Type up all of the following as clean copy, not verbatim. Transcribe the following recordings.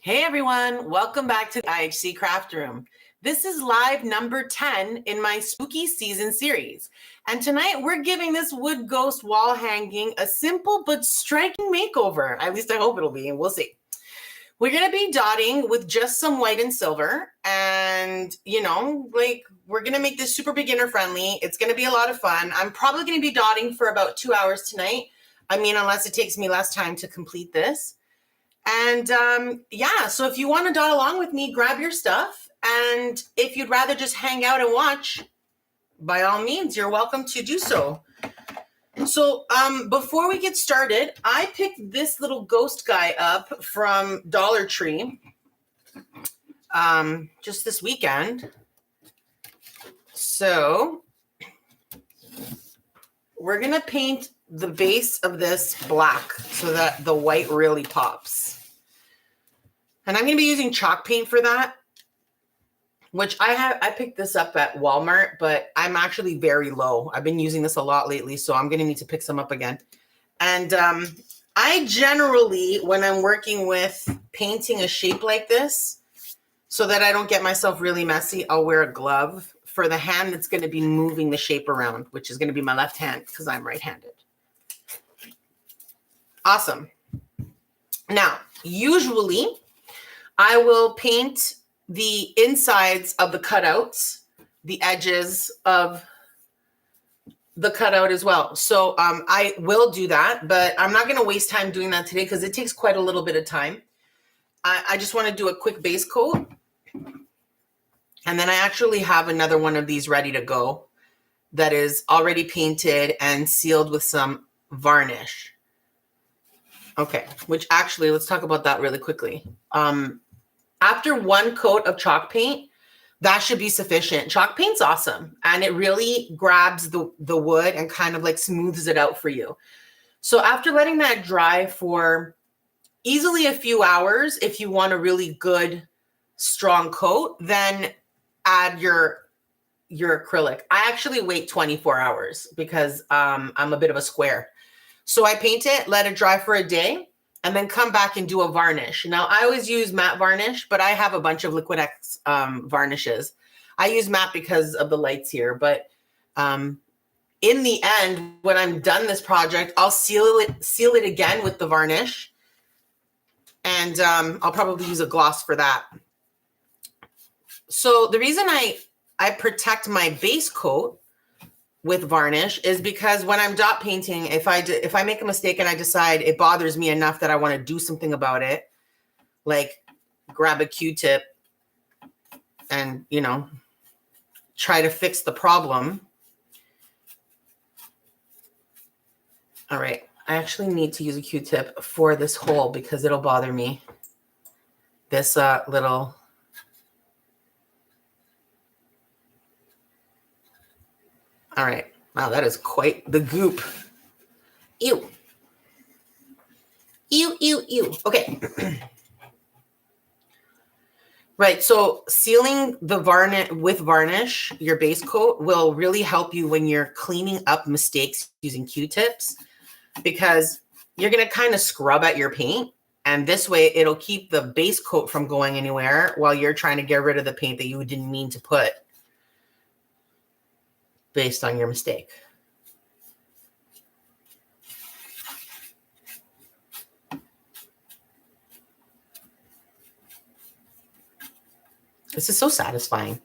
Hey everyone, welcome back to the IHC Craft Room. This is live number 10 in my spooky season series. And tonight we're giving this wood ghost wall hanging a simple but striking makeover. At least I hope it'll be, and we'll see. We're gonna be dotting with just some white and silver. And we're gonna make this super beginner friendly. It's gonna be a lot of fun. I'm probably gonna be dotting for about 2 hours tonight. I mean, unless it takes me less time to complete this. And so if you want to dot along with me, grab your stuff. And if you'd rather just hang out and watch, by all means, you're welcome to do so. So before we get started, I picked this little ghost guy up from Dollar Tree just this weekend. So we're going to paint the base of this black so that the white really pops. And I'm going to be using chalk paint for that, which I picked this up at Walmart, but I'm actually very low. I've been using this a lot lately, so I'm going to need to pick some up again. And I generally, when I'm working with painting a shape like this, so that I don't get myself really messy, I'll wear a glove for the hand that's going to be moving the shape around, which is going to be my left hand because I'm right-handed. Awesome. Now, usually I will paint the insides of the cutouts, the edges of the cutout as well. So I will do that, but I'm not going to waste time doing that today because it takes quite a little bit of time. I just want to do a quick base coat. And then I actually have another one of these ready to go that is already painted and sealed with some varnish. Okay, which actually, let's talk about that really quickly. After one coat of chalk paint, that should be sufficient. Chalk paint's awesome, and it really grabs the wood and kind of like smooths it out for you. So after letting that dry for easily a few hours, if you want a really good, strong coat, then add your acrylic. I actually wait 24 hours because I'm a bit of a square. So I paint it, let it dry for a day, and then come back and do a varnish. Now, I always use matte varnish, but I have a bunch of Liquid X varnishes. I use matte because of the lights here, but in the end, when I'm done this project, I'll seal it again with the varnish, and I'll probably use a gloss for that. So the reason I protect my base coat with varnish is because when I'm dot painting, if I make a mistake and I decide it bothers me enough that I want to do something about it, like grab a Q-tip and, try to fix the problem. All right. I actually need to use a Q-tip for this hole because it'll bother me. This little... All right. Wow, that is quite the goop. Ew. Ew, ew, ew. Okay. Right. So sealing the varnish with varnish, your base coat, will really help you when you're cleaning up mistakes using Q-tips, because you're going to kind of scrub at your paint. And this way it'll keep the base coat from going anywhere while you're trying to get rid of the paint that you didn't mean to put based on your mistake. This is so satisfying.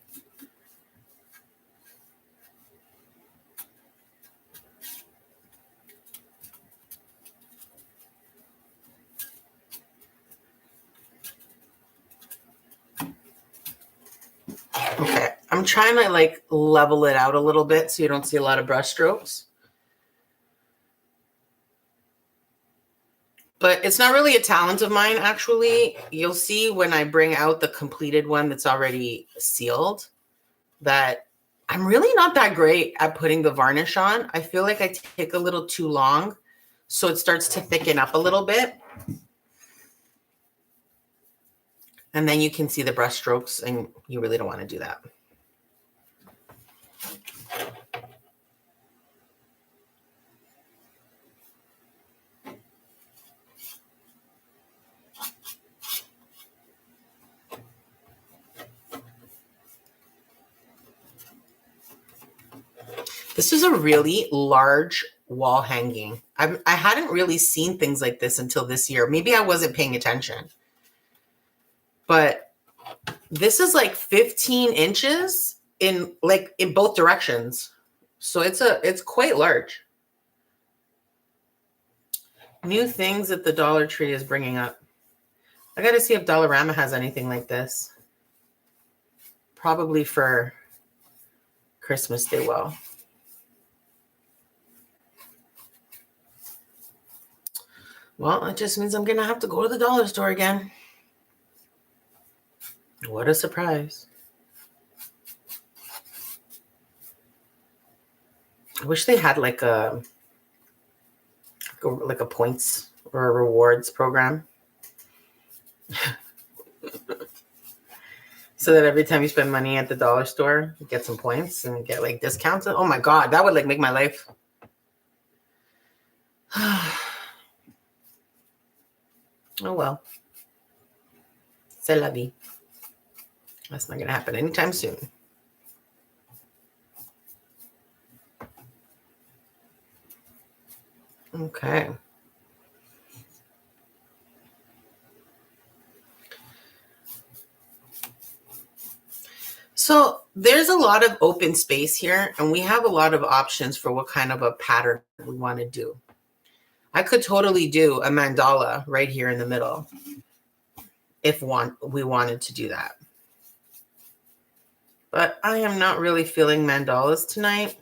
Okay, I'm trying to level it out a little bit so you don't see a lot of brush strokes. But it's not really a talent of mine, actually. You'll see when I bring out the completed one that's already sealed that I'm really not that great at putting the varnish on. I feel like I take a little too long, so it starts to thicken up a little bit. And then you can see the brush strokes, and you really don't want to do that. This is a really large wall hanging. I hadn't really seen things like this until this year. Maybe I wasn't paying attention. But this is like 15 inches in both directions. So it's quite large. New things that the Dollar Tree is bringing up. I got to see if Dollarama has anything like this. Probably for Christmas they will. Well, it just means I'm going to have to go to the dollar store again. What a surprise. I wish they had like a points or a rewards program. So that every time you spend money at the dollar store, you get some points and get like discounts. Oh my God, that would like make my life. Oh well. C'est la vie. That's not going to happen anytime soon. Okay. So there's a lot of open space here, and we have a lot of options for what kind of a pattern we want to do. I could totally do a mandala right here in the middle if we wanted to do that. But I am not really feeling mandalas tonight.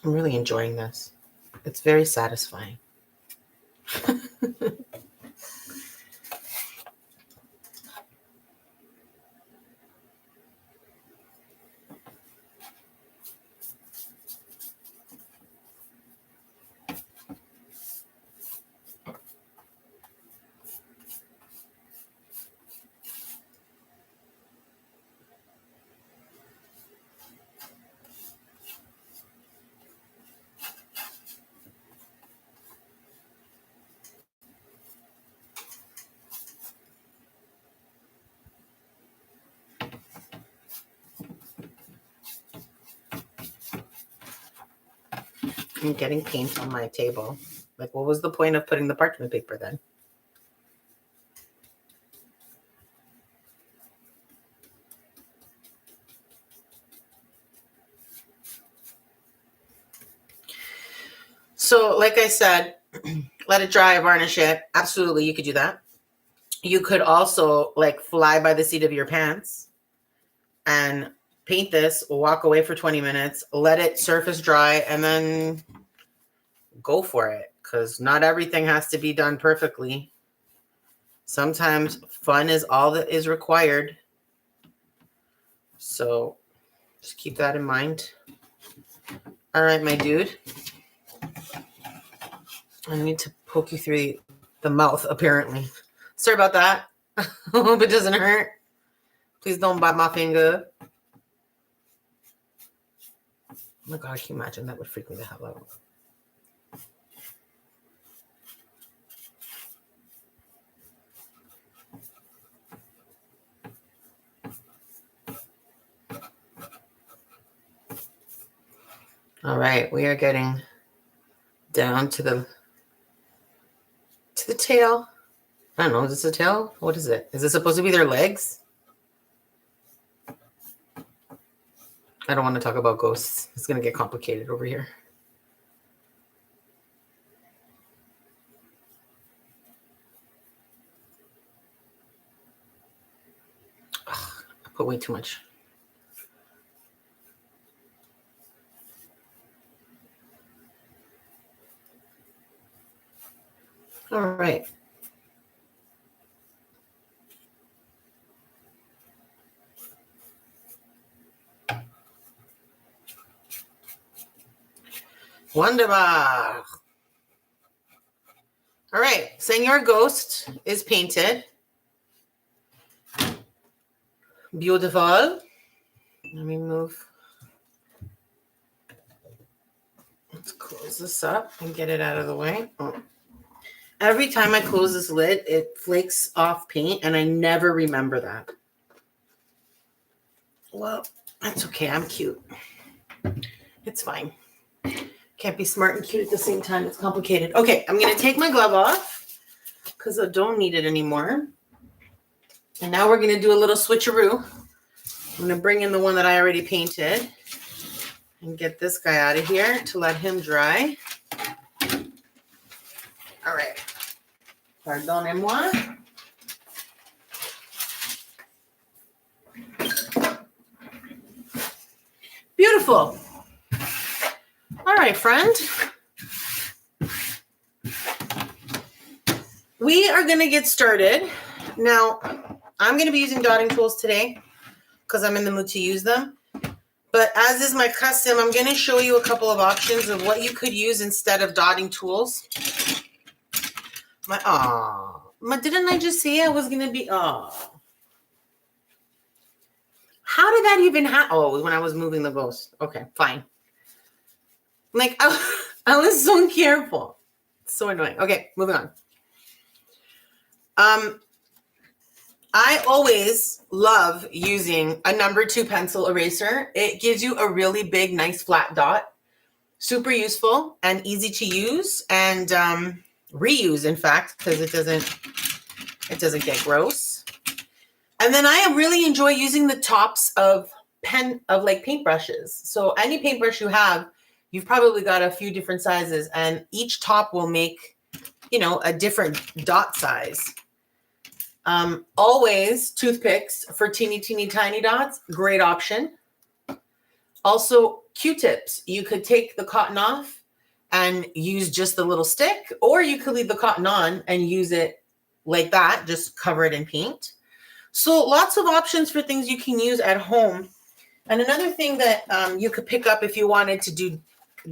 I'm really enjoying this. It's very satisfying. I'm getting paint on my table. Like, what was the point of putting the parchment paper then? So, like I said, let it dry, varnish it. Absolutely, you could do that. You could also like fly by the seat of your pants and paint this, walk away for 20 minutes, let it surface dry, and then go for it. Because not everything has to be done perfectly. Sometimes fun is all that is required. So just keep that in mind. All right, my dude. I need to poke you through the mouth, apparently. Sorry about that. Hope it doesn't hurt. Please don't bite my finger. Oh my God, can you imagine? That would freak me the hell out. All right, we are getting down to the tail. I don't know, is this a tail? What is it? Is this supposed to be their legs? I don't want to talk about ghosts. It's going to get complicated over here. Ugh, I put way too much. All right. Wunderbar. All right. Senor Ghost is painted. Beautiful. Let me move Let's close this up and get it out of the way. Oh. Every time I close this lid, it flakes off paint, and I never remember that. Well, that's okay. I'm cute. It's fine. Can't be smart and cute at the same time. It's complicated. Okay, I'm going to take my glove off because I don't need it anymore. And now we're going to do a little switcheroo. I'm going to bring in the one that I already painted and get this guy out of here to let him dry. All right. Pardonnez-moi. Beautiful. All right, friend. We are going to get started. Now, I'm going to be using dotting tools today because I'm in the mood to use them. But as is my custom, I'm going to show you a couple of options of what you could use instead of dotting tools. Didn't I just say I was going to be, How did that even happen? Oh, when I was moving the ghost. Okay, fine. Like, I was so careful. So annoying. Okay, moving on. I always love using a number 2 pencil eraser. It gives you a really big, nice flat dot. Super useful and easy to use and reuse, in fact, because it doesn't get gross. And then I really enjoy using the tops of paintbrushes. So any paintbrush you have, you've probably got a few different sizes, and each top will make, a different dot size. Always toothpicks for teeny tiny dots. Great option. Also Q-tips. You could take the cotton off and use just the little stick, or you could leave the cotton on and use it like that. Just cover it in paint. So lots of options for things you can use at home. And another thing that you could pick up if you wanted to do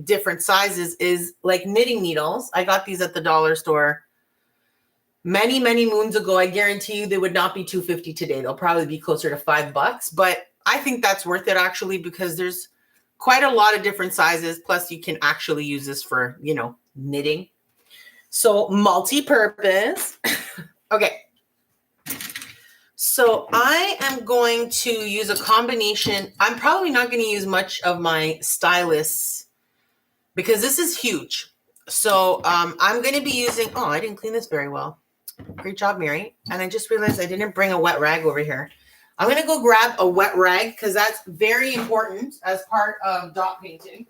different sizes is like knitting needles. I got these at the dollar store many moons ago. I guarantee you they would not be $2.50 today. They'll probably be closer to $5, but I think that's worth it actually, because there's quite a lot of different sizes. Plus you can actually use this for, knitting. So multi-purpose. Okay. So I am going to use a combination. I'm probably not going to use much of my stylus because this is huge. So I'm going to be using, I didn't clean this very well. Great job, Mary. And I just realized I didn't bring a wet rag over here. I'm going to go grab a wet rag because that's very important as part of dot painting.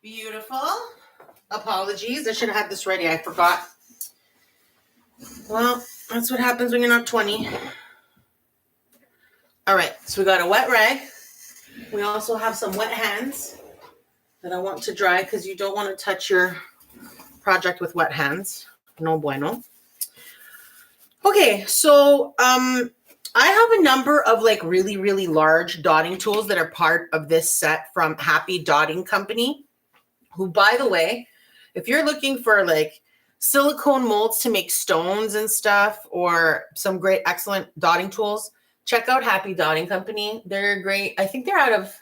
Beautiful. Apologies. I should have had this ready. I forgot. Well, that's what happens when you're not 20. All right. So we got a wet rag. We also have some wet hands that I want to dry because you don't want to touch your project with wet hands. No bueno. Okay. So I have a number of really large dotting tools that are part of this set from Happy Dotting Company, who, by the way, if you're looking for silicone molds to make stones and stuff, or some great, excellent dotting tools, check out Happy Dotting Company. They're great. I think they're out of,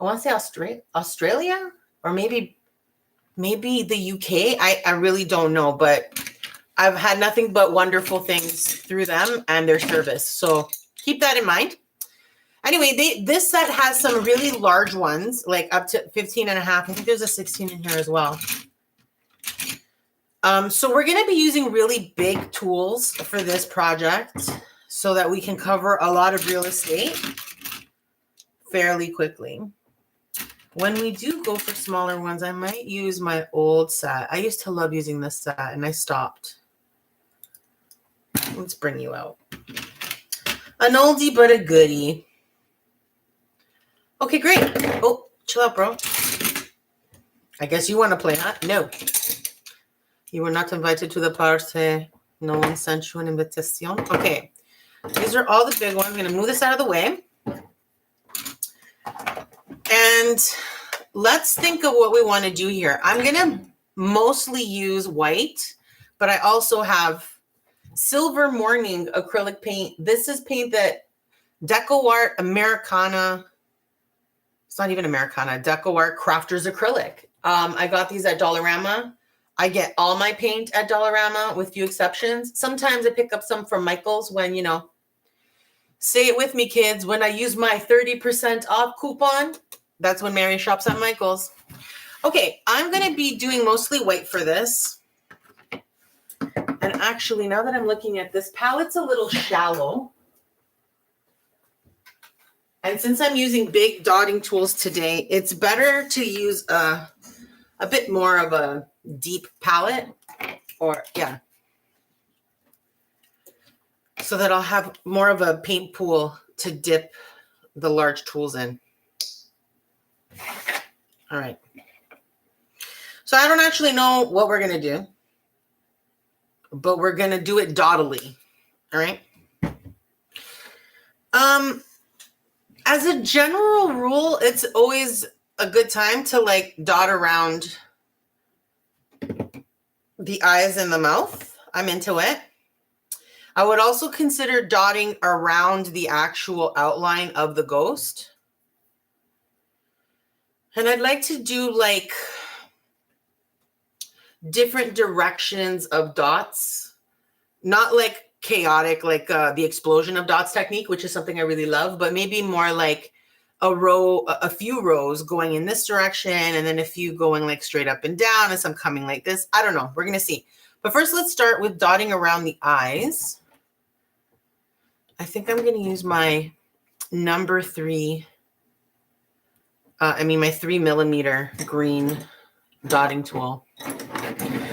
I want to say Australia, or maybe the UK. I really don't know, but I've had nothing but wonderful things through them and their service. So keep that in mind. Anyway, this set has some really large ones, like up to 15 and a half. I think there's a 16 in here as well. So we're going to be using really big tools for this project so that we can cover a lot of real estate fairly quickly. When we do go for smaller ones, I might use my old set. I used to love using this set and I stopped. Let's bring you out. An oldie but a goodie. Okay, great. Oh, chill out, bro. I guess you want to play, huh? No. You were not invited to the party. No one sent you an invitation. Okay. These are all the big ones. I'm going to move this out of the way. And let's think of what we want to do here. I'm going to mostly use white, but I also have Silver Morning acrylic paint. This is paint that Deco Art Americana, it's not even Americana, Deco Art Crafters Acrylic. I got these at Dollarama. I get all my paint at Dollarama with few exceptions. Sometimes I pick up some from Michael's when, you know, say it with me, kids, when I use my 30% off coupon, that's when Mary shops at Michael's. Okay, I'm going to be doing mostly white for this. And actually, now that I'm looking at this, palette's a little shallow. And since I'm using big dotting tools today, it's better to use a bit more of a deep palette, or yeah, so that I'll have more of a paint pool to dip the large tools in. All right. So I don't actually know what we're going to do, but we're going to do it dottily. All right. As a general rule, it's always a good time to like dot around the eyes and the mouth. I'm into it. I would also consider dotting around the actual outline of the ghost. And I'd like to do like different directions of dots, not like chaotic, like the explosion of dots technique, which is something I really love, but maybe more like a few rows going in this direction and then a few going like straight up and down and some coming like this. I don't know. We're going to see. But first, let's start with dotting around the eyes. I think I'm going to use my number 3, my 3mm green dotting tool.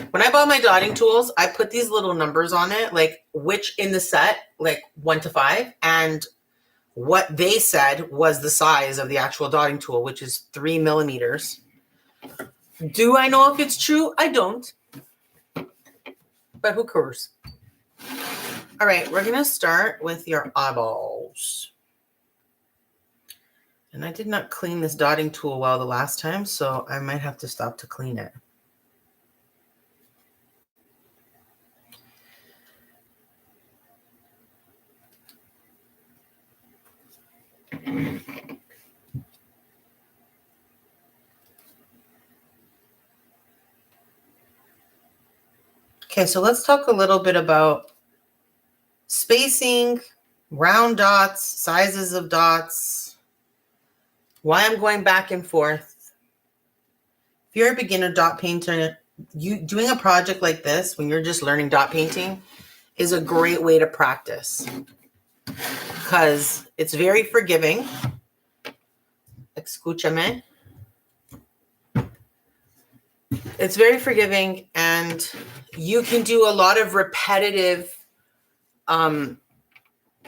When I bought my dotting tools, I put these little numbers on it, like which in the set, like 1 to 5, and what they said was the size of the actual dotting tool, which is 3mm. Do I know if it's true? I don't. But who cares? All right, we're going to start with your eyeballs. And I did not clean this dotting tool well the last time, so I might have to stop to clean it. Okay, so let's talk a little bit about spacing, round dots, sizes of dots, why I'm going back and forth. If you're a beginner dot painter, doing a project like this when you're just learning dot painting is a great way to practice because it's very forgiving. Escúchame. It's very forgiving and you can do a lot of repetitive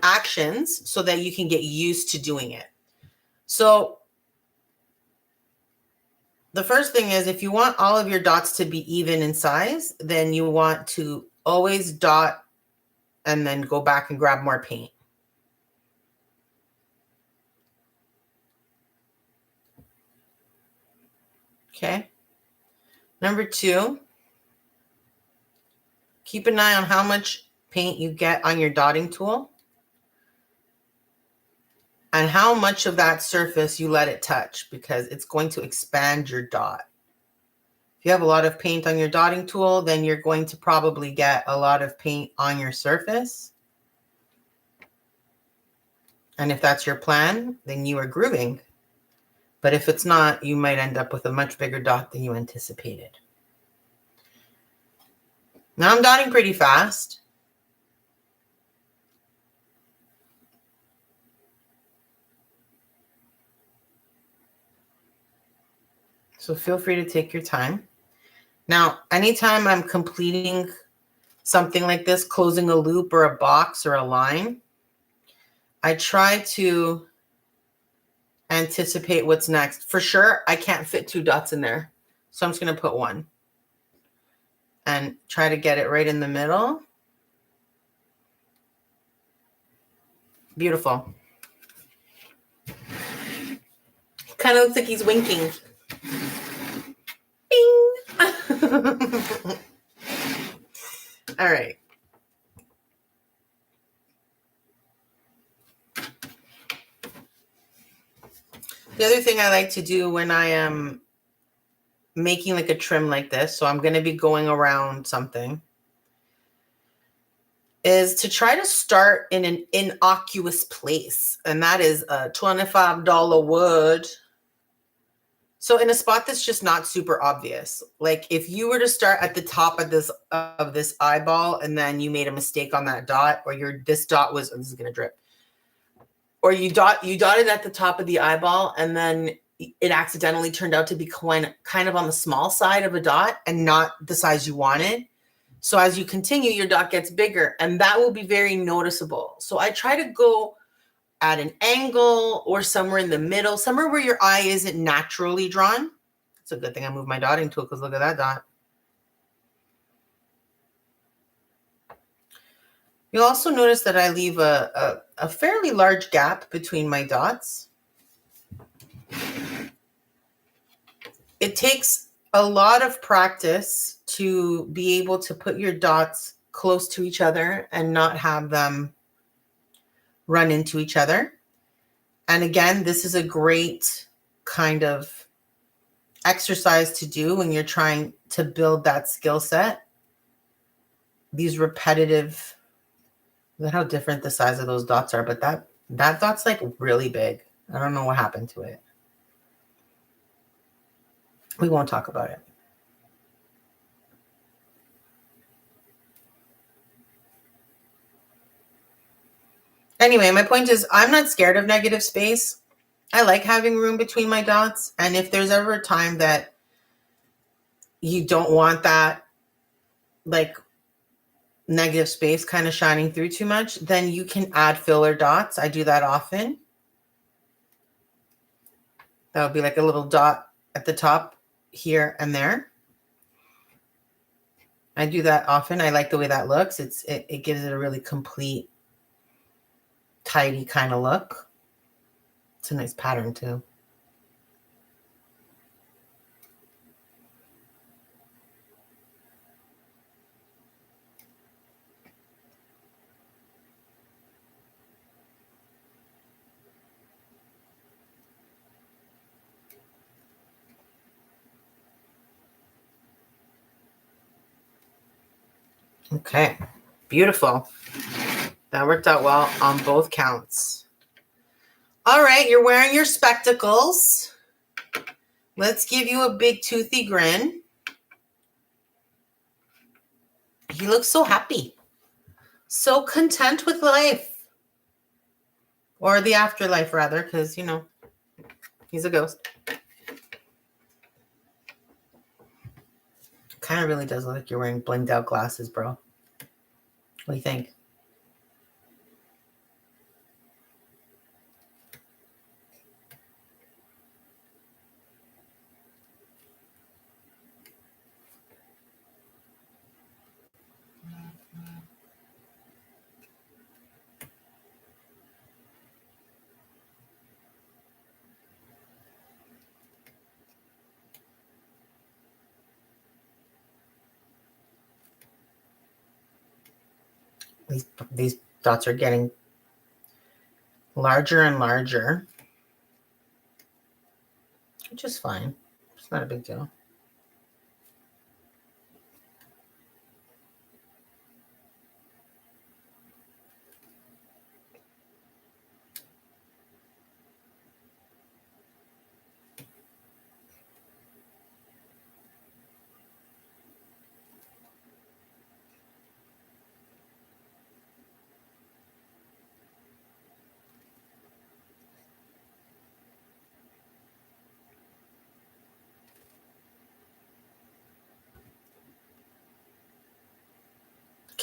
actions so that you can get used to doing it. So the first thing is if you want all of your dots to be even in size, then you want to always dot and then go back and grab more paint. Okay. Number 2, keep an eye on how much paint you get on your dotting tool and how much of that surface you let it touch because it's going to expand your dot. If you have a lot of paint on your dotting tool, then you're going to probably get a lot of paint on your surface. And if that's your plan, then you are grooving. But if it's not, you might end up with a much bigger dot than you anticipated. Now I'm dotting pretty fast. So feel free to take your time. Now, anytime I'm completing something like this, closing a loop or a box or a line, I try to anticipate what's next. For sure, I can't fit 2 dots in there. So I'm just going to put 1 and try to get it right in the middle. Beautiful. Kind of looks like he's winking. All right. The other thing I like to do when I am making like a trim like this, so I'm going to be going around something, is to try to start in an innocuous place. And that is a $25 wood. So in a spot that's just not super obvious. Like if you were to start at the top of this eyeball and then you made a mistake on that dot, or this dot was, this is going to drip. Or you dotted at the top of the eyeball and then it accidentally turned out to be kind of on the small side of a dot and not the size you wanted. So as you continue, your dot gets bigger and that will be very noticeable. So I try to go at an angle or somewhere in the middle, somewhere where your eye isn't naturally drawn. It's a good thing I moved my dotting tool because look at that dot. You'll also notice that I leave a fairly large gap between my dots. It takes a lot of practice to be able to put your dots close to each other and not have them run into each other. And again, this is a great kind of exercise to do when you're trying to build that skill set. These repetitive, look at how different the size of those dots are, but that dot's like really big. I don't know what happened to it. We won't talk about it. Anyway, my point is I'm not scared of negative space. I like having room between my dots. And if there's ever a time that you don't want that like negative space kind of shining through too much, then you can add filler dots. I do that often. That would be like a little dot at the top here and there. I do that often. I like the way that looks. It gives it a really complete, tidy kind of look. It's a nice pattern too. Okay, beautiful. That worked out well on both counts. All right, you're wearing your spectacles. Let's give you a big toothy grin. He looks so happy, so content with life, or the afterlife rather, because, you know, he's a ghost. Kind of really does look like you're wearing blinged out glasses, bro. What do you think? These dots are getting larger and larger, which is fine. It's not a big deal.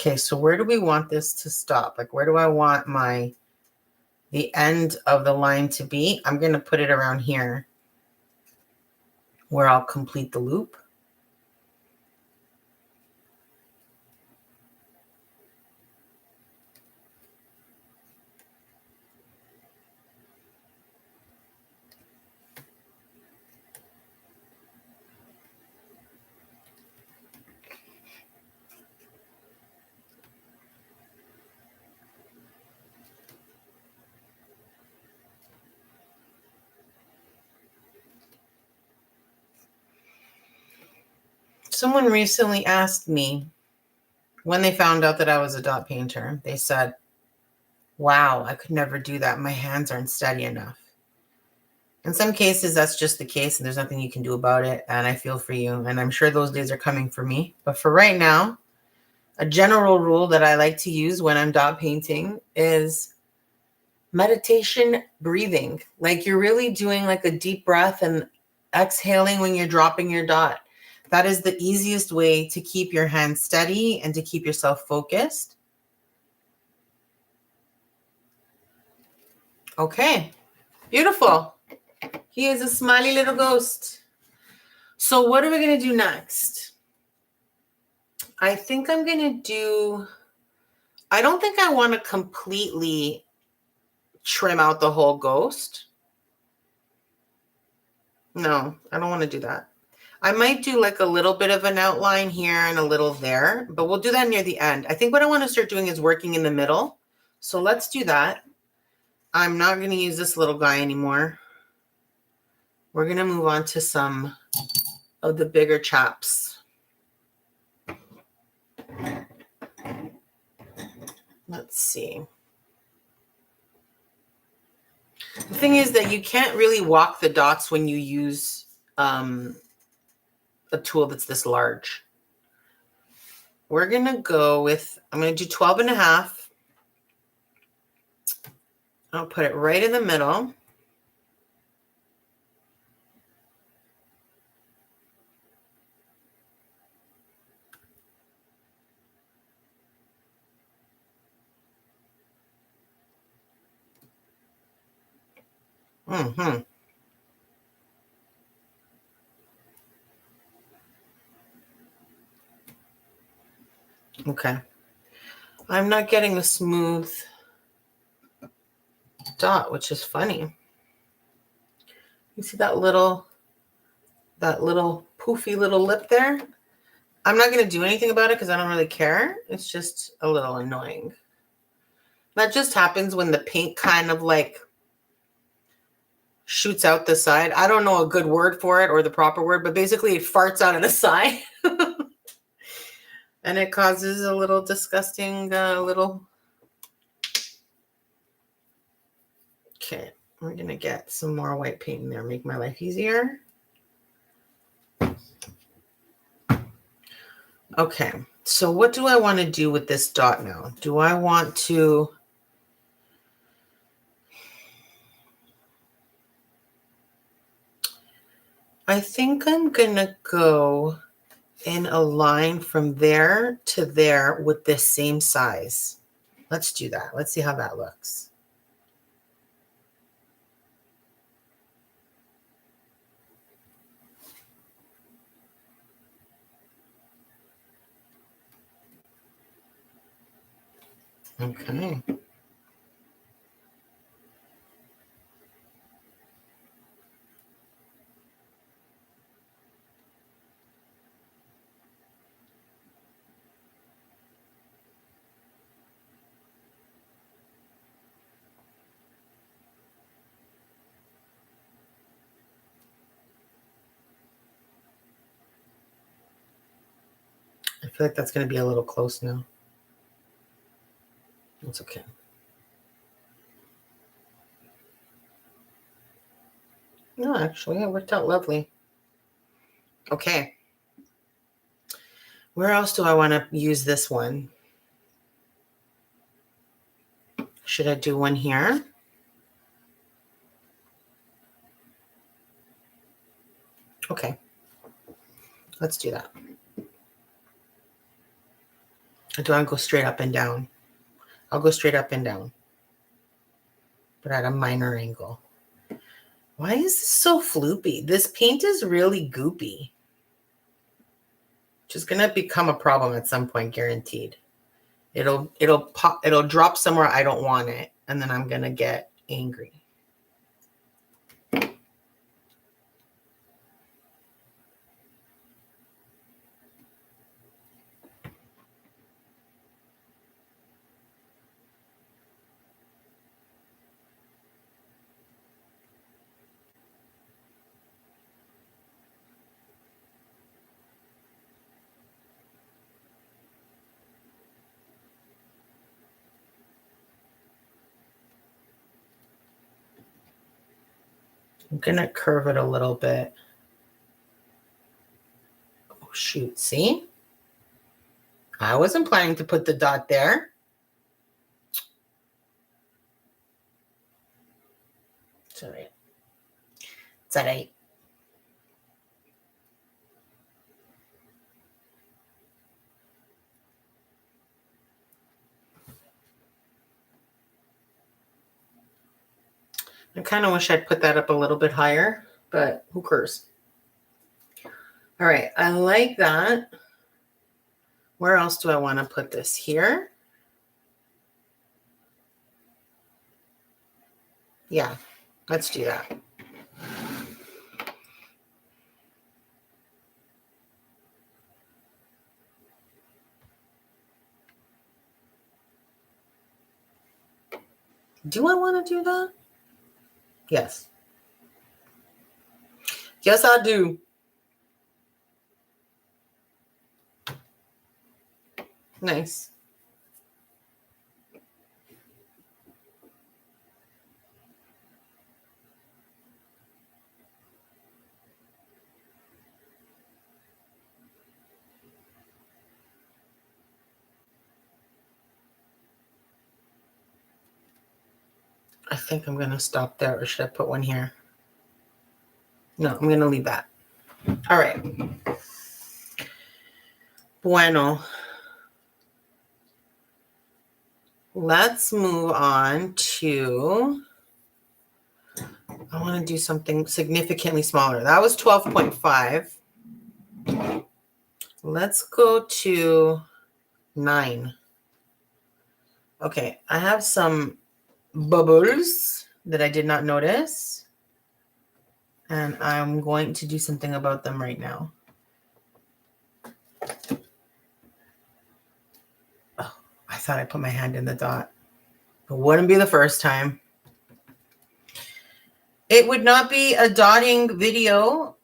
Okay, so where do we want this to stop? Like, where do I want the end of the line to be? I'm going to put it around here where I'll complete the loop. Someone recently asked me when they found out that I was a dot painter, they said, wow, I could never do that. My hands aren't steady enough. In some cases, that's just the case, and there's nothing you can do about it. And I feel for you, and I'm sure those days are coming for me. But for right now, a general rule that I like to use when I'm dot painting is meditation breathing. Like you're really doing like a deep breath and exhaling when you're dropping your dot. That is the easiest way to keep your hands steady and to keep yourself focused. Okay, beautiful. He is a smiley little ghost. So what are we going to do next? I think I'm going to do, I don't think I want to completely trim out the whole ghost. No, I don't want to do that. I might do like a little bit of an outline here and a little there, but we'll do that near the end. I think what I want to start doing is working in the middle. So let's do that. I'm not going to use this little guy anymore. We're going to move on to some of the bigger chaps. Let's see. The thing is that you can't really walk the dots when you use a tool that's this large. We're going to go with, I'm going to do 12.5. I'll put it right in the middle. Mm-hmm. Okay. I'm not getting a smooth dot, which is funny. You see that little poofy little lip there? I'm not going to do anything about it because I don't really care. It's just a little annoying. That just happens when the paint kind of like shoots out the side. I don't know a good word for it or the proper word, but basically it farts out of the side. And it causes a little disgusting little... Okay, we're going to get some more white paint in there, make my life easier. Okay, so what do I want to do with this dot now? Do I want to... I think I'm going to go in a line from there to there with this same size. Let's do that. Let's see how that looks. Okay. I feel like that's going to be a little close now. It's okay. No, actually, it worked out lovely. Okay. Where else do I want to use this one? Should I do one here? Okay. Let's do that. Or do I go straight up and down? I'll go straight up and down, but at a minor angle. Why is this so floopy? This paint is really goopy. Which is going to become a problem at some point, guaranteed. It'll pop, it'll drop somewhere I don't want it, and then I'm going to get angry. I'm going to curve it a little bit. Oh, shoot. See? I wasn't planning to put the dot there. It's all right. It's all right. I kind of wish I'd put that up a little bit higher, but who cares? All right, I like that. Where else do I want to put this? Here? Yeah, let's do that. Do I want to do that? Yes. Yes, I do. Nice. I think I'm going to stop there, or should I put one here? No, I'm going to leave that. All right. Bueno. Let's move on to, I want to do something significantly smaller. That was 12.5. Let's go to 9. Okay, I have some bubbles that I did not notice, and I'm going to do something about them right now. Oh, I thought I put my hand in the dot. It wouldn't be the first time. It would not be a dotting video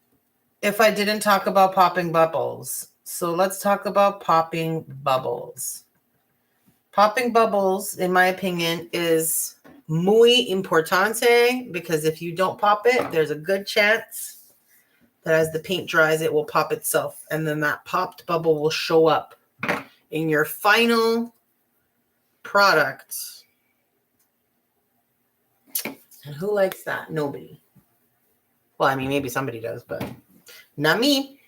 if I didn't talk about popping bubbles. So let's talk about popping bubbles. Popping bubbles, in my opinion, is muy importante, because if you don't pop it, there's a good chance that as the paint dries, it will pop itself. And then that popped bubble will show up in your final product. And who likes that? Nobody. Well, I mean, maybe somebody does, but not me.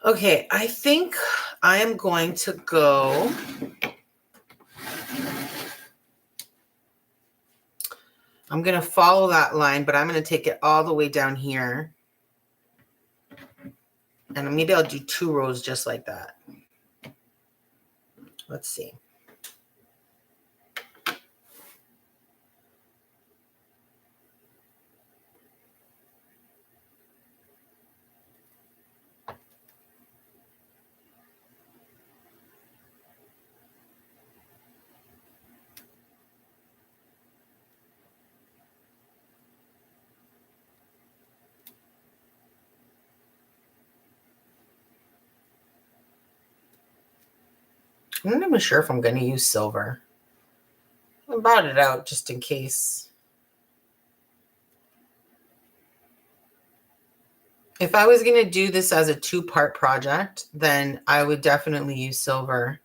Okay, I think I am going to go. I'm going to follow that line, but I'm going to take it all the way down here. And maybe I'll do 2 rows just like that. Let's see. I'm not even sure if I'm going to use silver. I brought it out just in case. If I was going to do this as a 2-part project, then I would definitely use silver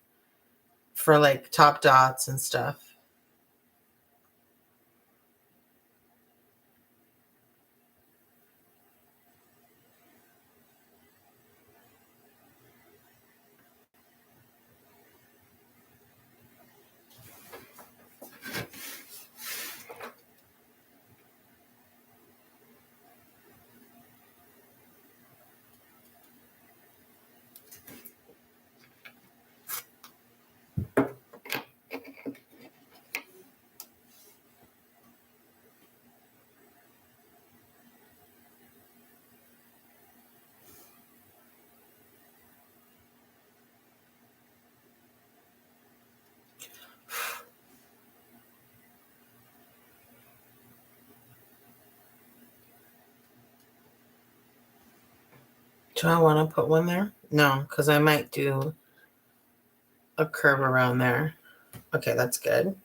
for like top dots and stuff. Do I want to put one there? No, because I might do a curve around there. Okay, that's good.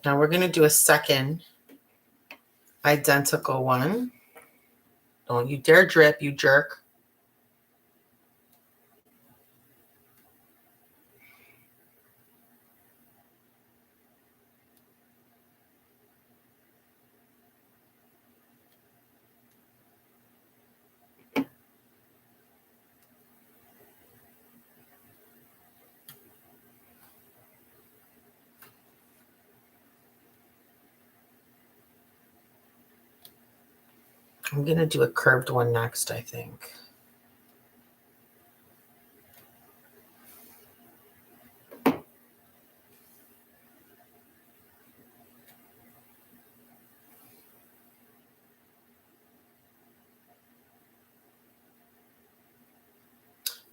Now we're going to do a second identical one. Don't you dare drip, you jerk. I'm going to do a curved one next, I think.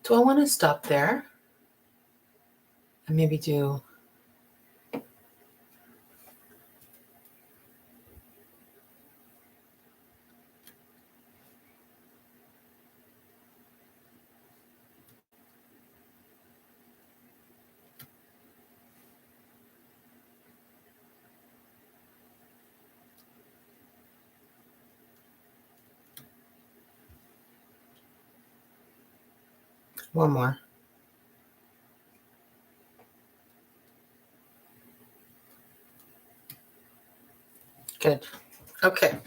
Do I want to stop there? And maybe do... one more. Good. Okay.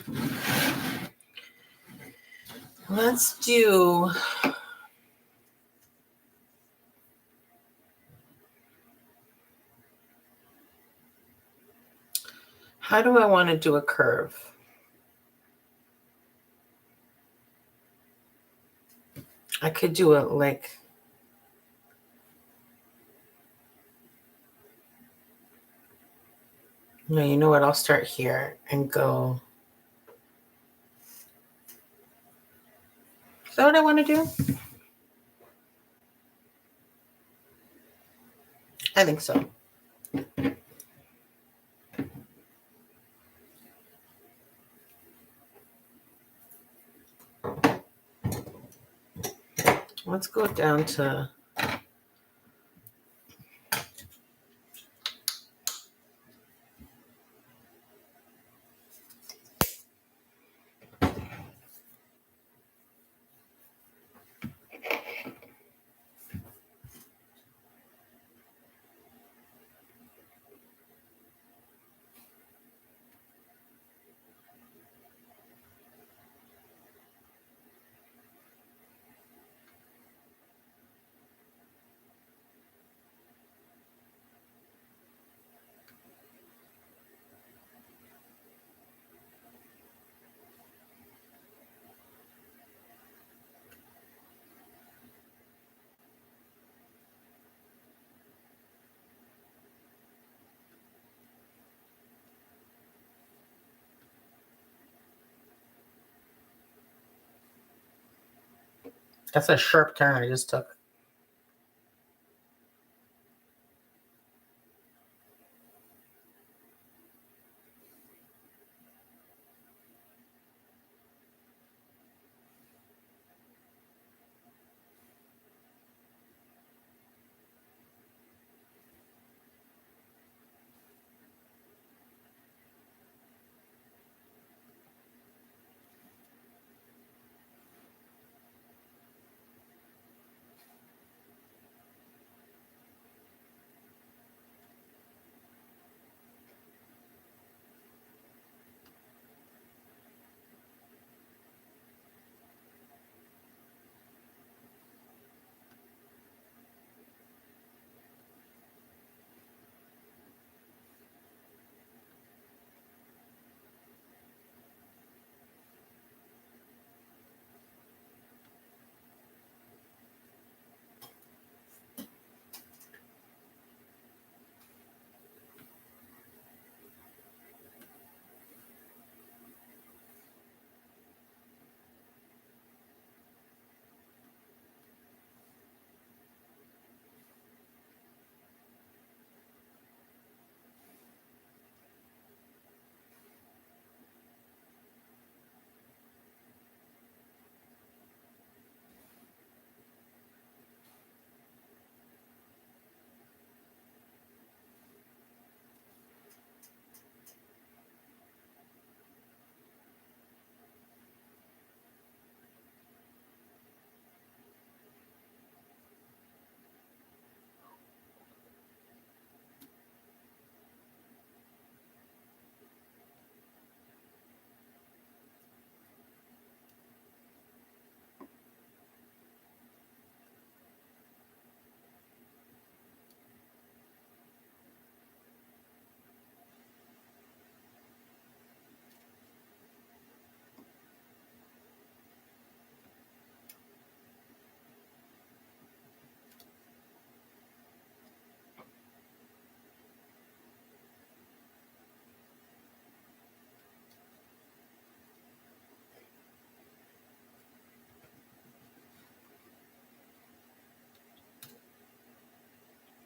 Let's do... How do I want to do a curve? I could do it like... No, you know what? I'll start here and go... Is that what I want to do? I think so. Let's go down to... That's a sharp turn I just took.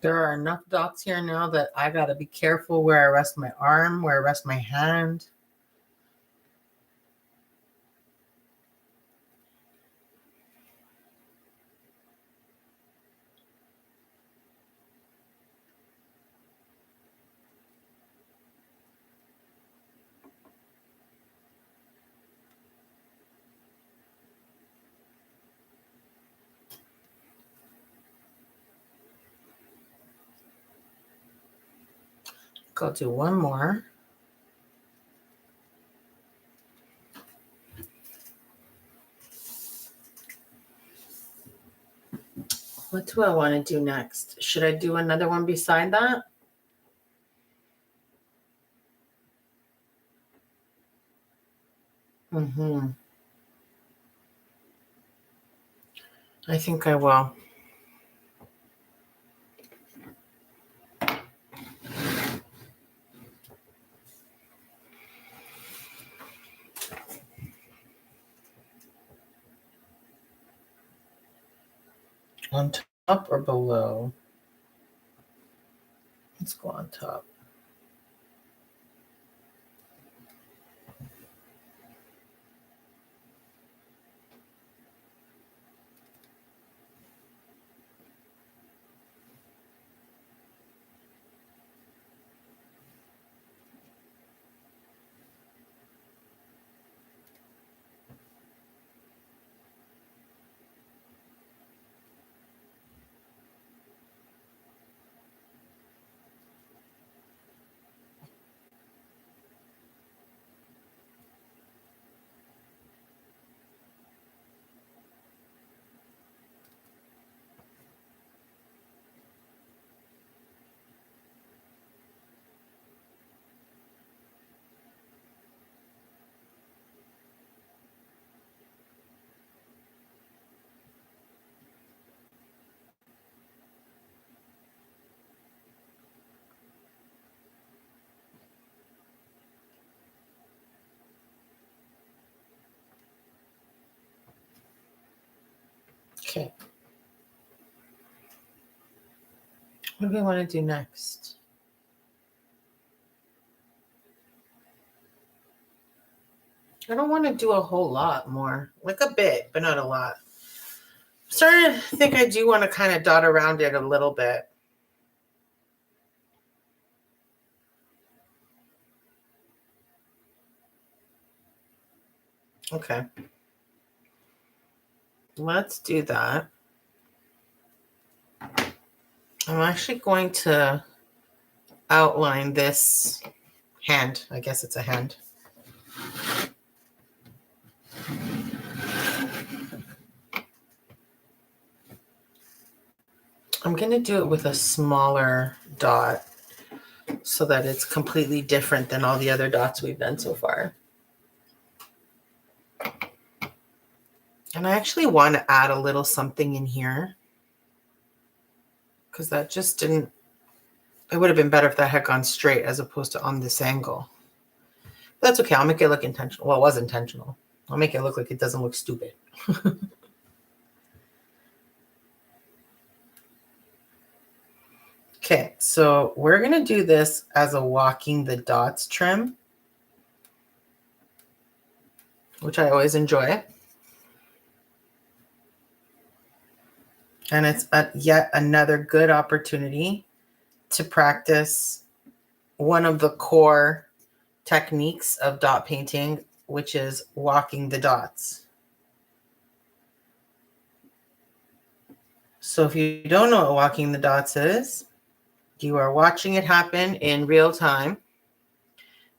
There are enough dots here now that I got to be careful where I rest my arm, where I rest my hand. I'll do one more. What do I want to do next? Should I do another one beside that? I think I will. On top or below? Let's go on top. Okay. What do we want to do next? I don't want to do a whole lot more, like a bit, but not a lot. I'm starting to think I do want to kind of dot around it a little bit. Okay. Let's do that. I'm actually going to outline this hand. I guess it's a hand. I'm going to do it with a smaller dot so that it's completely different than all the other dots we've done so far. And I actually want to add a little something in here because that just didn't, it would have been better if that had gone straight as opposed to on this angle. But that's okay. I'll make it look intentional. Well, it was intentional. I'll make it look like it doesn't look stupid. Okay, so we're going to do this as a walking the dots trim, which I always enjoy. And it's yet another good opportunity to practice one of the core techniques of dot painting, which is walking the dots. So if you don't know what walking the dots is, you are watching it happen in real time.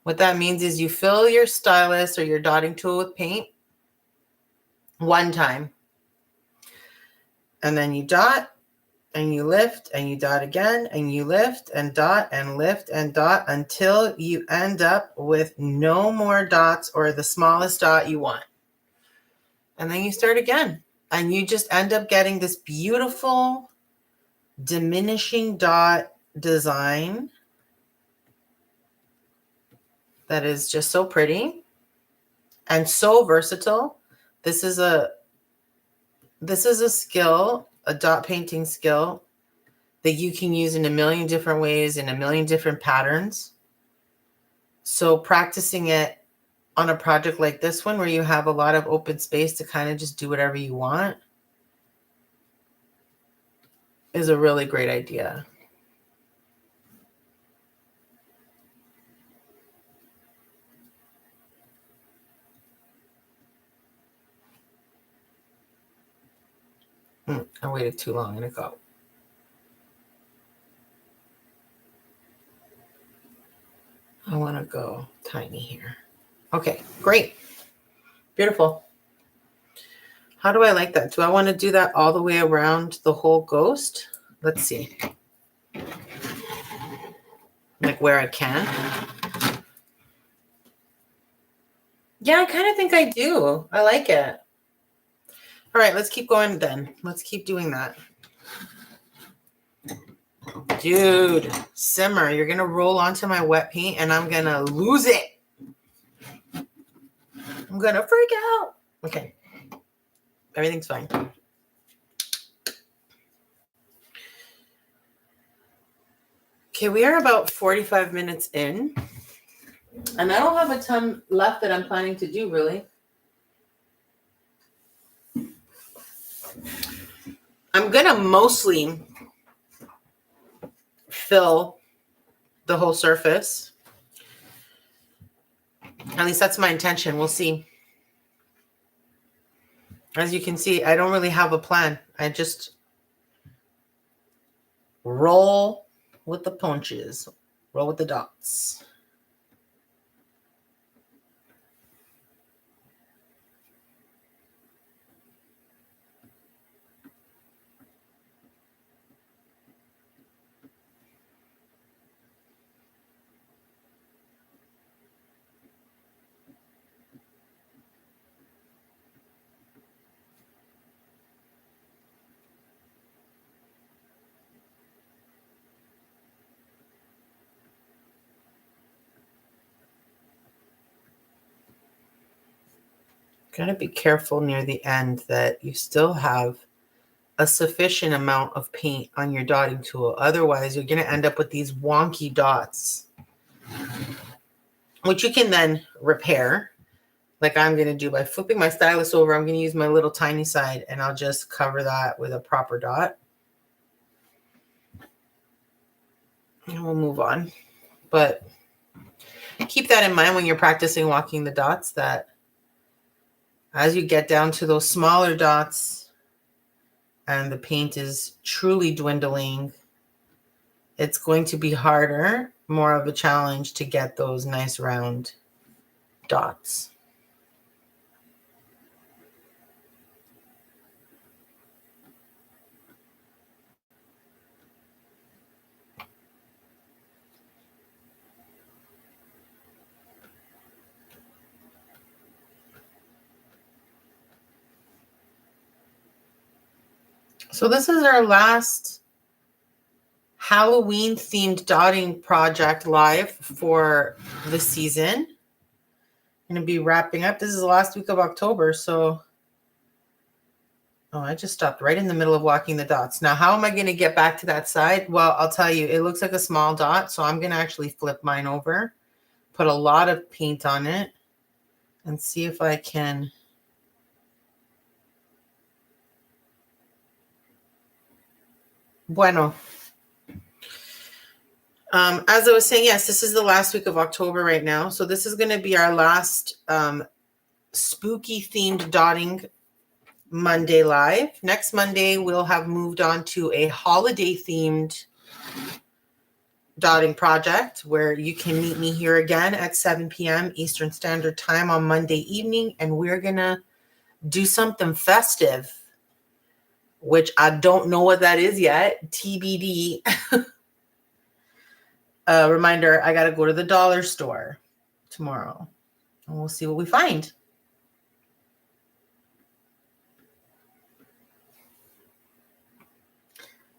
What that means is you fill your stylus or your dotting tool with paint one time. And then you dot and you lift and you dot again and you lift and dot until you end up with no more dots or the smallest dot you want. And then you start again and you just end up getting this beautiful diminishing dot design that is just so pretty and so versatile. This is a skill, a dot painting skill that you can use in a million different ways, in a million different patterns. So practicing it on a project like this one, where you have a lot of open space to kind of just do whatever you want, is a really great idea. I waited too long and it got. I want to go tiny here. Okay, great. Beautiful. How do I like that? Do I want to do that all the way around the whole ghost? Let's see. Like where I can. Yeah, I kind of think I do. I like it. All right, let's keep going then. Let's keep doing that. Dude, simmer. You're going to roll onto my wet paint and I'm going to lose it. I'm going to freak out. Okay. Everything's fine. Okay, we are about 45 minutes in. And I don't have a ton left that I'm planning to do, really. I'm going to mostly fill the whole surface. At least that's my intention. We'll see. As you can see, I don't really have a plan. I just roll with the punches, roll with the dots. Gotta be careful near the end that you still have a sufficient amount of paint on your dotting tool. Otherwise, you're gonna end up with these wonky dots, which you can then repair, like I'm gonna do by flipping my stylus over. I'm gonna use my little tiny side and I'll just cover that with a proper dot. And we'll move on. But keep that in mind when you're practicing walking the dots, that as you get down to those smaller dots and the paint is truly dwindling, it's going to be harder, more of a challenge to get those nice round dots. So this is our last Halloween themed dotting project live for the season. I'm going to be wrapping up. This is the last week of October. So, oh, I just stopped right in the middle of walking the dots. Now, how am I going to get back to that side? Well, I'll tell you, it looks like a small dot. So I'm going to actually flip mine over, put a lot of paint on it, and see if I can. Bueno. As I was saying, yes, this is the last week of October right now. So this is going to be our last spooky themed dotting Monday live. Next Monday, we'll have moved on to a holiday themed dotting project where you can meet me here again at 7 p.m. Eastern Standard Time on Monday evening. And we're going to do something festive, which I don't know what that is yet. TBD. Reminder, I got to go to the dollar store tomorrow and we'll see what we find.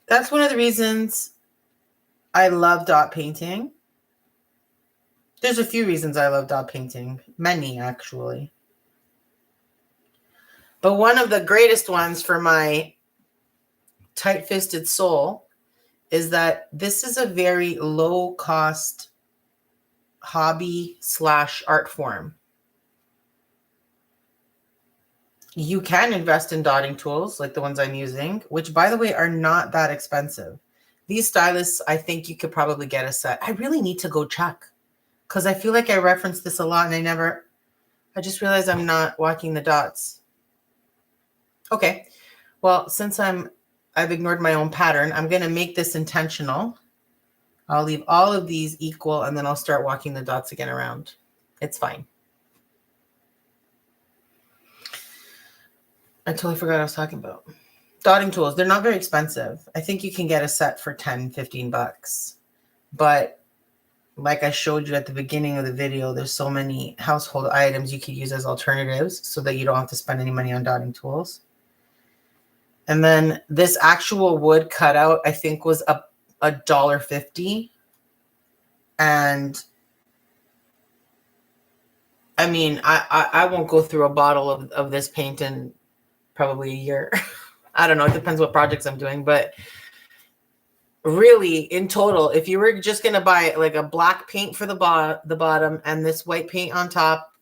That's one of the reasons I love dot painting. There's a few reasons I love dot painting, many actually. But one of the greatest ones for my tight-fisted soul is that this is a very low cost hobby / art form. You can invest in dotting tools like the ones I'm using, which by the way are not that expensive. These stylus, I think you could probably get a set. I really need to go check because I feel like I referenced this a lot and I just realized I'm not walking the dots. Okay, well, since I've ignored my own pattern, I'm going to make this intentional. I'll leave all of these equal and then I'll start walking the dots again around. It's fine. I totally forgot what I was talking about. Dotting tools, they're not very expensive. I think you can get a set for 10, 15 bucks. But like I showed you at the beginning of the video, there's so many household items you could use as alternatives so that you don't have to spend any money on dotting tools. And then this actual wood cutout, I think was $1.50. And I mean, I won't go through a bottle of this paint in probably a year. I don't know. It depends what projects I'm doing. But really, in total, if you were just going to buy like a black paint for the bottom and this white paint on top,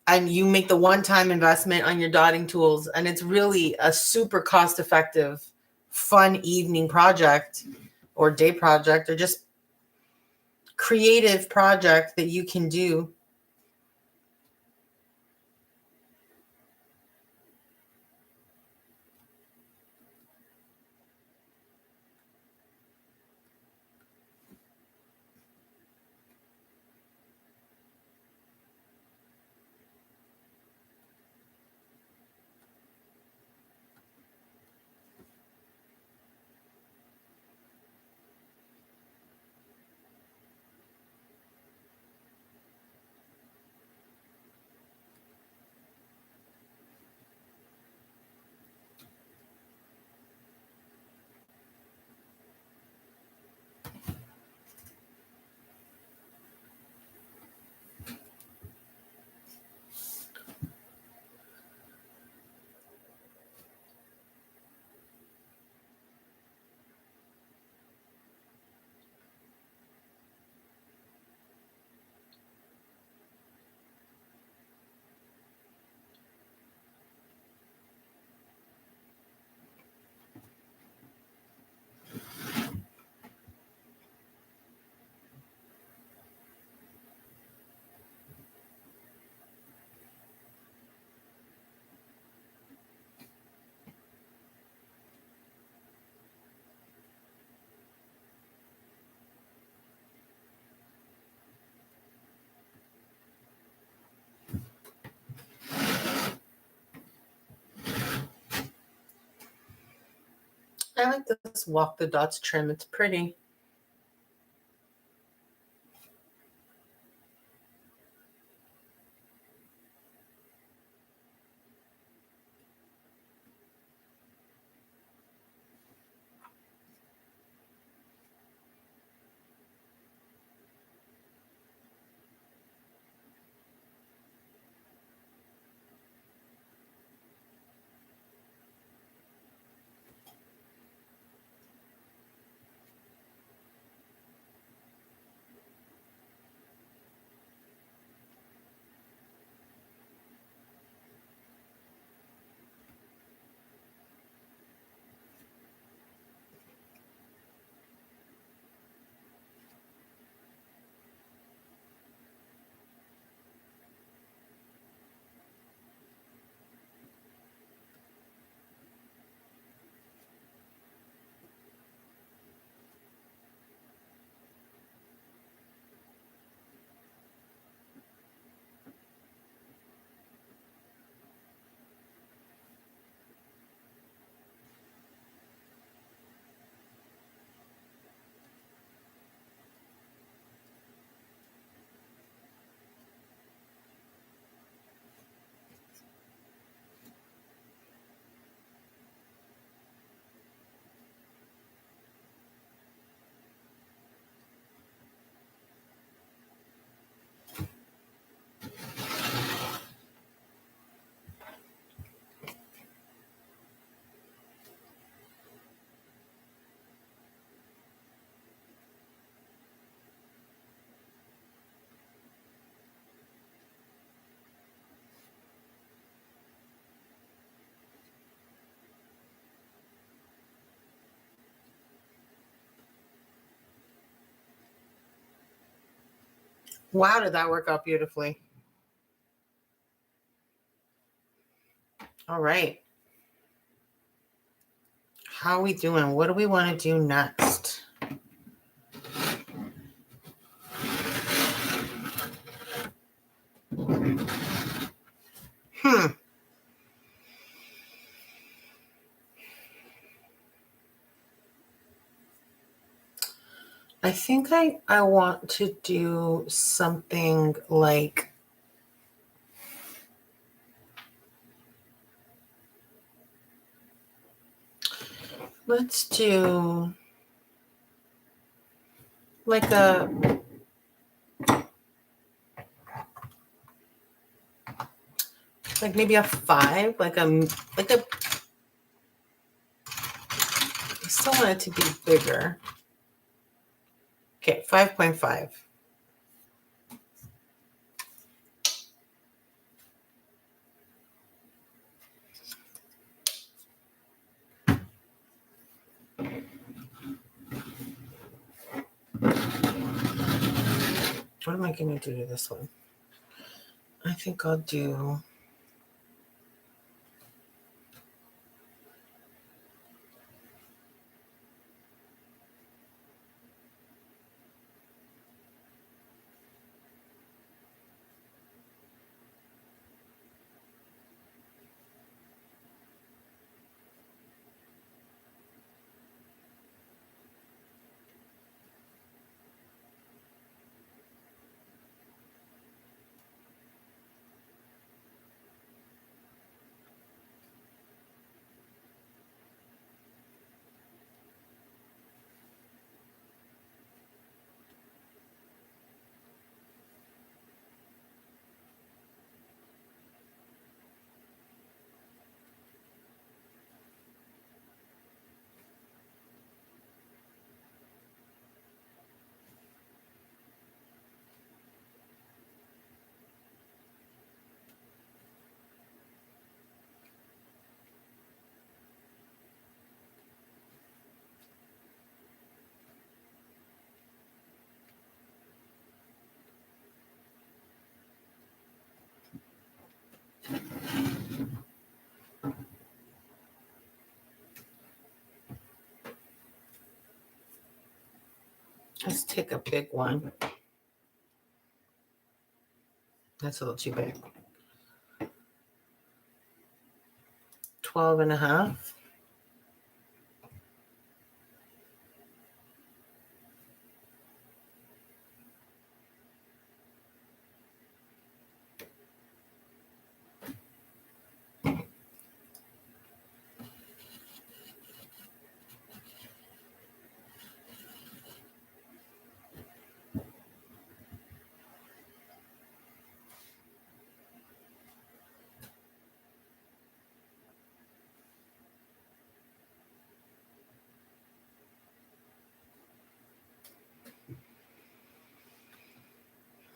and you make the one-time investment on your dotting tools, and it's really a super cost-effective, fun evening project or day project or just creative project that you can do. I like this walk the dots trim. It's pretty. Wow, did that work out beautifully? All right. How are we doing? What do we want to do next? I think I want to do something like, let's do like maybe a 5, like a I still want it to be bigger. Okay, 5.5. What am I going to do to this one? I think I'll do... Let's take a big one. That's a little too big. 12.5.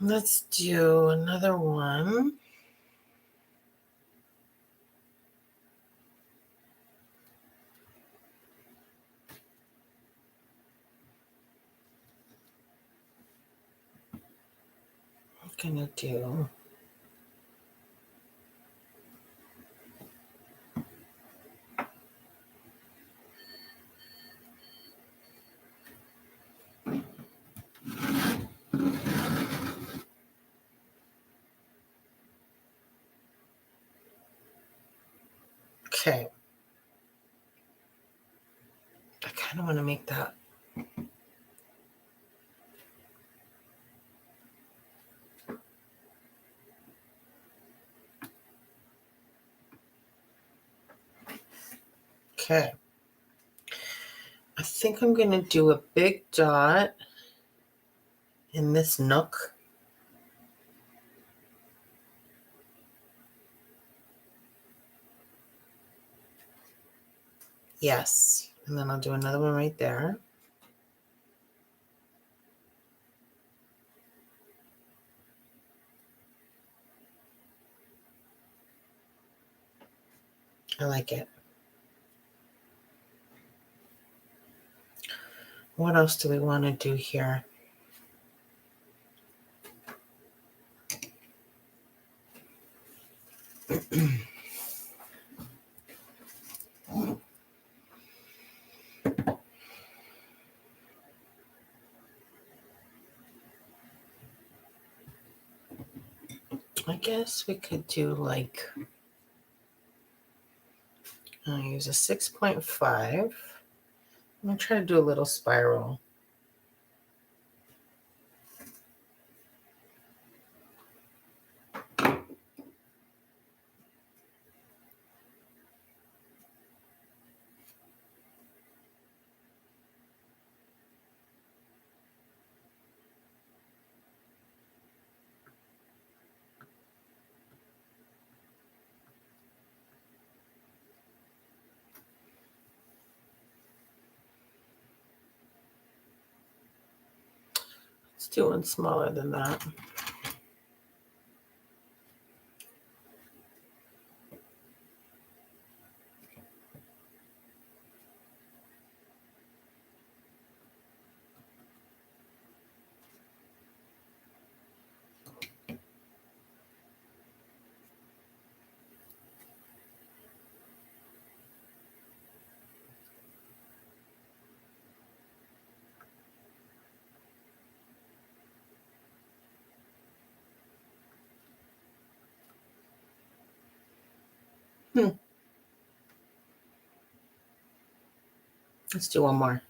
Let's do another one. I'm gonna do... Okay. I kind of want to make that. Okay. I think I'm going to do a big dot in this nook. Yes. And then I'll do another one right there. I like it. What else do we want to do here? I guess we could do like, I'll use a 6.5. I'm going to try to do a little spiral. Let's do one smaller than that. Let's do one more.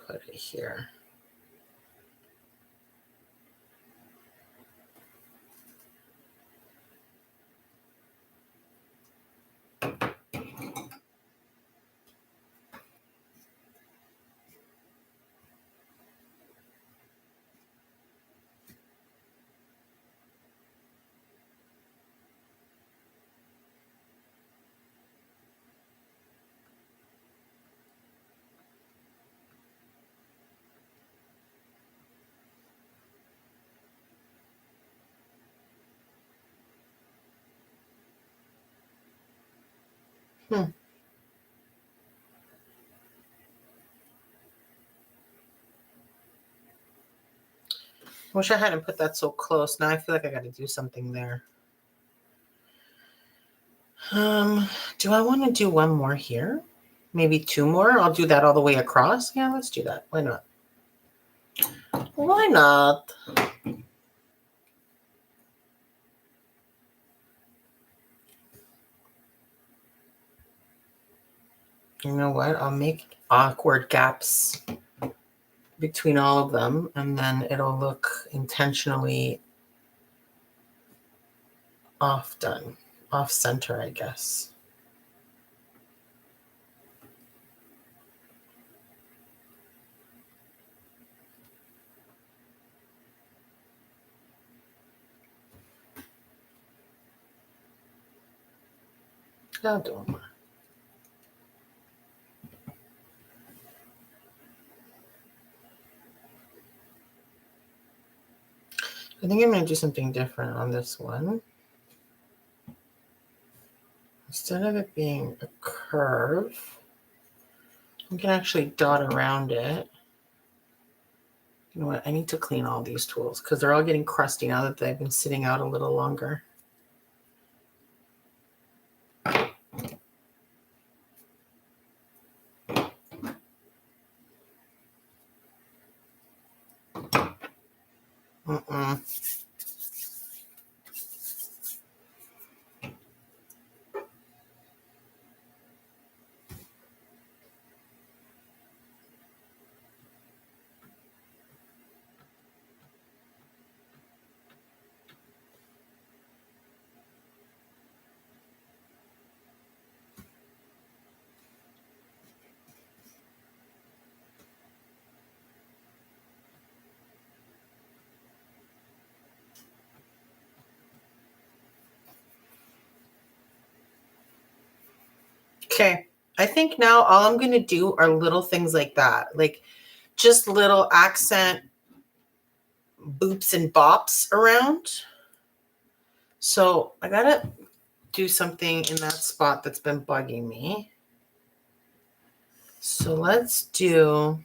Put it here. Wish I hadn't put that so close. Now I feel like I got to do something there. Do I want to do one more here? Maybe two more? I'll do that all the way across. Yeah, let's do that. Why not? Why not? You know what? I'll make awkward gaps between all of them, and then it'll look intentionally off center, I guess. I'll do one more. I think I'm going to do something different on this one. Instead of it being a curve, I can actually dot around it. You know what? I need to clean all these tools because they're all getting crusty now that they've been sitting out a little longer. Okay, I think now all I'm going to do are little things like that, like just little accent boops and bops around. So I got to do something in that spot that's been bugging me. So let's do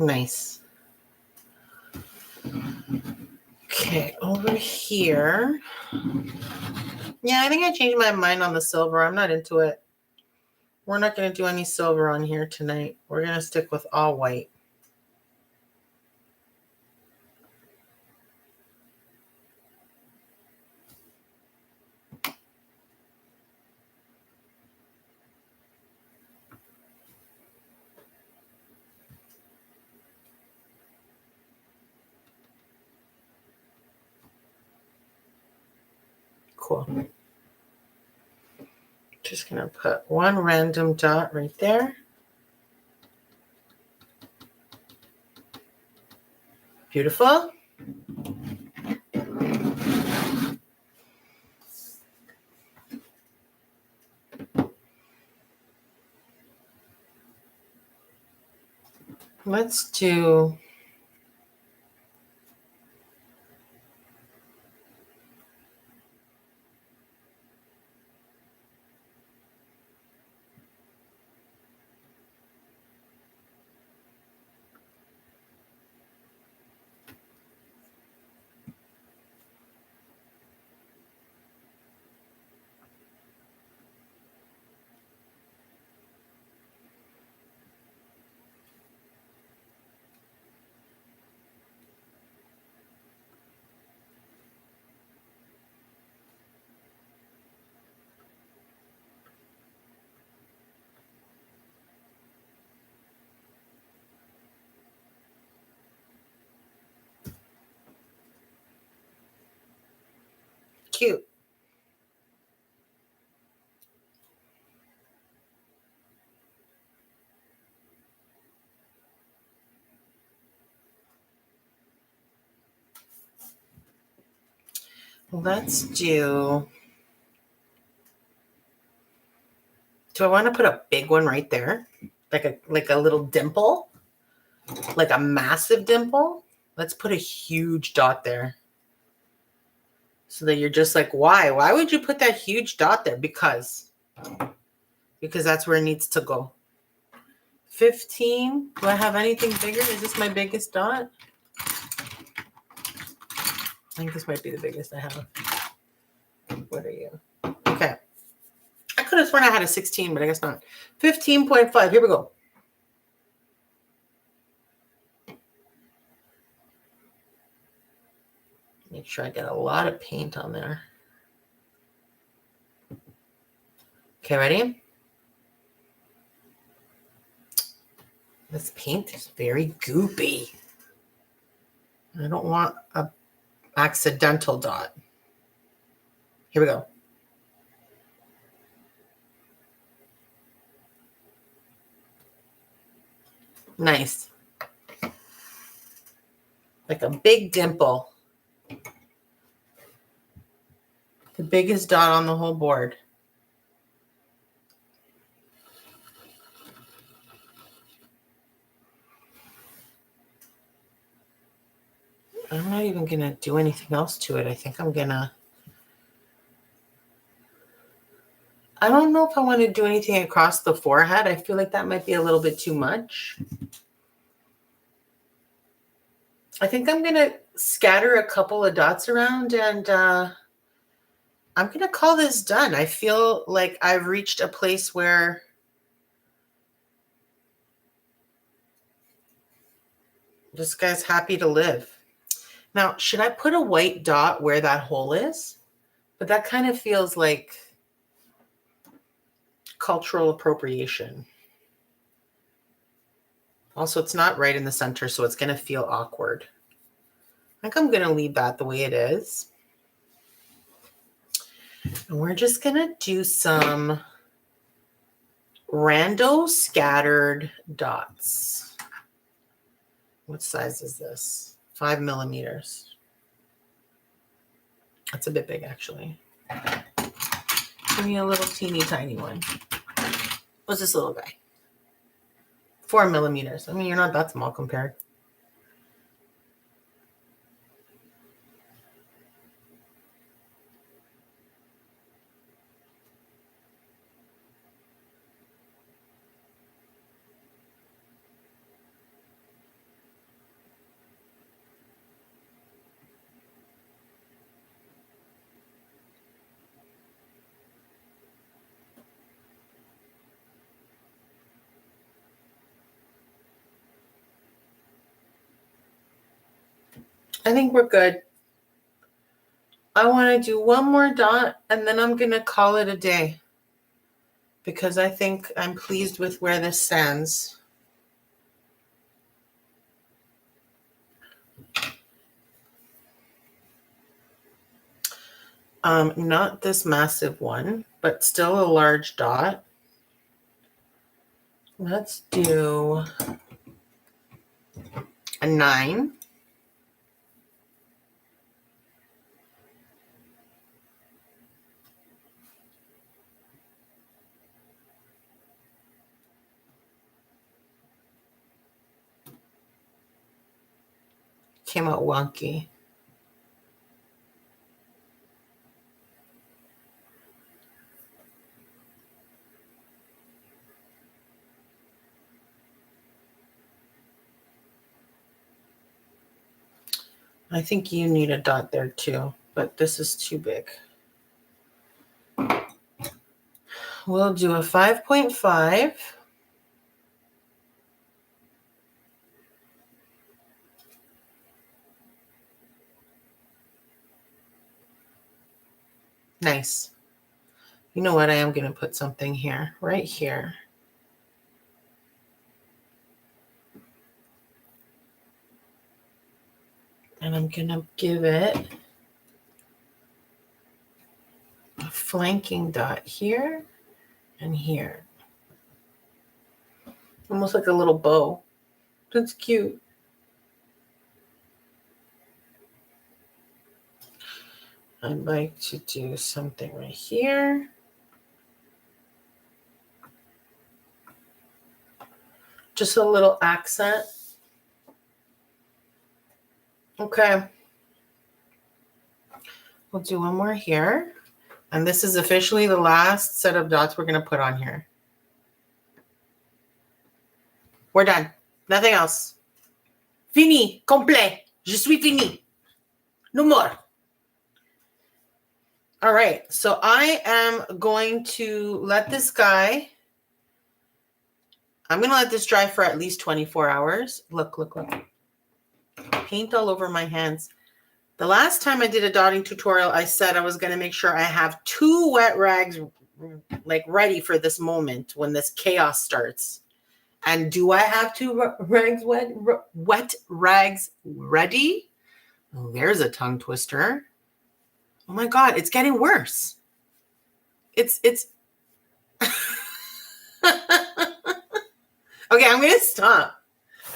Nice. Okay, over here. Yeah, I think I changed my mind on the silver. I'm not into it. We're not going to do any silver on here tonight. We're going to stick with all white. Cool. Just going to put one random dot right there. Beautiful. Let's do cute. Let's do I want to put a big one right there? Like a little dimple? Like a massive dimple? Let's put a huge dot there. So that you're just like, why? Why would you put that huge dot there? Because that's where it needs to go. 15. Do I have anything bigger? Is this my biggest dot? I think this might be the biggest I have. What are you? Okay. I could have sworn I had a 16, but I guess not. 15.5. Here we go. Make sure I get a lot of paint on there. Okay, ready? This paint is very goopy. I don't want a accidental dot. Here we go. Nice. Like a big dimple. The biggest dot on the whole board. I'm not even going to do anything else to it. I think I'm going to... I don't know if I want to do anything across the forehead. I feel like that might be a little bit too much. I think I'm going to scatter a couple of dots around and I'm going to call this done. I feel like I've reached a place where this guy's happy to live. Now, should I put a white dot where that hole is? But that kind of feels like cultural appropriation. Also, it's not right in the center, so it's going to feel awkward. I think I'm going to leave that the way it is. And we're just going to do some rando scattered dots. What size is this? 5 millimeters. That's a bit big, actually. Give me a little teeny tiny one. What's this little guy? 4 millimeters. I mean, you're not that small compared. I think we're good. I want to do one more dot and then I'm going to call it a day because I think I'm pleased with where this stands. Not this massive one, but still a large dot. Let's do a 9. Came out wonky. I think you need a dot there too, but this is too big. We'll do a 5.5. Nice. You know what? I am going to put something here, right here. And I'm going to give it a flanking dot here and here. Almost like a little bow. That's cute. I'd like to do something right here. Just a little accent. Okay. We'll do one more here. And this is officially the last set of dots we're going to put on here. We're done. Nothing else. Fini. Complet. Je suis fini. No more. All right. So I am going to let this guy. I'm going to let this dry for at least 24 hours. Look, look, look. Paint all over my hands. The last time I did a dotting tutorial, I said I was going to make sure I have 2 wet rags like ready for this moment when this chaos starts. And do I have 2 rags wet rags ready? Oh, there's a tongue twister. Oh my God, it's getting worse. It's Okay, I'm going to stop.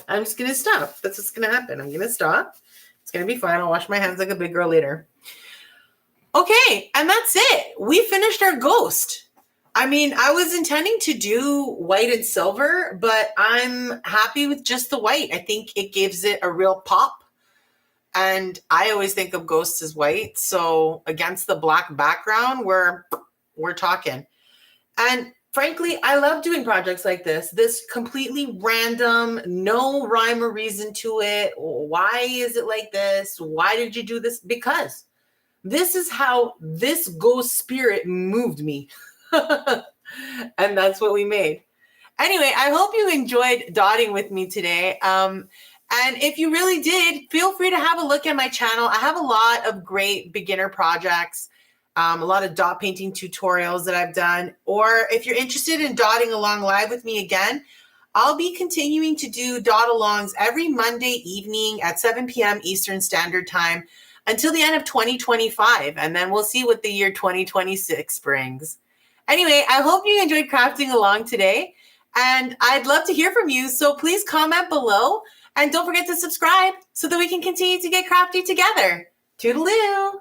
I'm just going to stop. That's what's going to happen. I'm going to stop. It's going to be fine. I'll wash my hands like a big girl later. Okay, and that's it. We finished our ghost. I mean, I was intending to do white and silver, but I'm happy with just the white. I think it gives it a real pop. And I always think of ghosts as white. So against the black background, we're talking. And frankly, I love doing projects like this. This completely random, no rhyme or reason to it. Why is it like this? Why did you do this? Because this is how this ghost spirit moved me. And that's what we made. Anyway, I hope you enjoyed dotting with me today. And if you really did, feel free to have a look at my channel. I have a lot of great beginner projects, a lot of dot painting tutorials that I've done. Or if you're interested in dotting along live with me again, I'll be continuing to do dot alongs every Monday evening at 7 p.m. Eastern Standard Time until the end of 2025. And then we'll see what the year 2026 brings. Anyway, I hope you enjoyed crafting along today. And I'd love to hear from you. So please comment below. And don't forget to subscribe so that we can continue to get crafty together. Toodaloo.